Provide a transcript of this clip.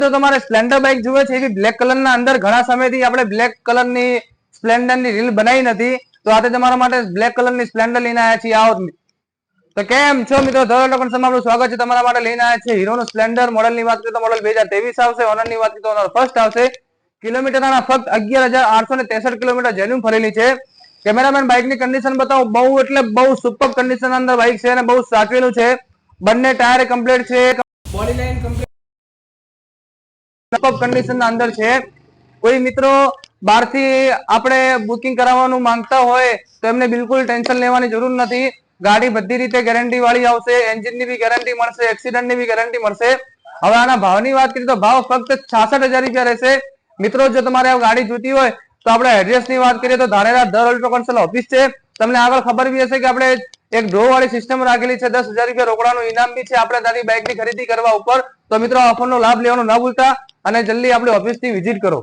તો તમારે Splendor bike જોઈએ છે એવી બ્લેક કલર ના અંદર ઘણા સમયથી આપણે બ્લેક કલર ની સ્પ્લેન્ડર ની રીલ બનાવી નથી, તો આજે તમારા માટે બ્લેક કલર ની સ્પ્લેન્ડર લઈને આવ્યા છીએ. આવો તો કેમ છો મિત્રો, તમારું સ્વાગત છે. તમારા માટે લઈને આવ્યા છે હીરો નું સ્પ્લેન્ડર. મોડલ ની વાત કરીએ તો મોડલ 2023 આવશે. ઓનર ની વાત કરીએ તો ઓનર ફર્સ્ટ આવશે. કિલોમીટરના ફક્ત 11,863 કિલોમીટર જેન્યુન ફરેલી છે. કેમેરામેન બાઇક ની કન્ડિશન બતાવો. બહુ એટલે બહુ સુપર કન્ડિશન અંદર બાઇક છે અને બહુ સાચવેલું છે. બંને ટાયર કમ્પ્લીટ છે. બોડી લાઈન કમ્પ્લીટ કન્ડિશન અંદર છે. કોઈ મિત્રો બહારથી આપણે બુકિંગ કરાવવાનું માંગતા હોય તો એમને બિલકુલ ટેન્શન લેવાની જરૂર નથી. ગાડી બધી રીતે ગેરંટી વાળી આવશે. એન્જિન ની બી ગેરંટી મળશે, એક્સિડન્ટ ની બી ગેરંટી મળશે. હવે આના ભાવની વાત કરીએ તો ભાવ ફક્ત 66,000 રૂપિયા રહેશે. મિત્રો જો તમારે આ ગાડી જોતી હોય તો આપણે એડ્રેસ ની વાત કરીએ તો ધાનેરા ધ અલ્ટ્રો કન્સલ ઓફિસ છે. તમને આગળ ખબર બી હશે કે આપણે એક ડ્રો વાળી સિસ્ટમ રાખેલી છે. 10,000 રૂપિયા રોકડાનું ઇનામ બી છે આપણે તારી બાઇક ની ખરીદી કરવા ઉપર. તો મિત્રો ઓફર નો લાભ લેવાનો ના ભૂલતા અને જલ્દી આપણી ઓફિસ ની વિઝિટ કરો.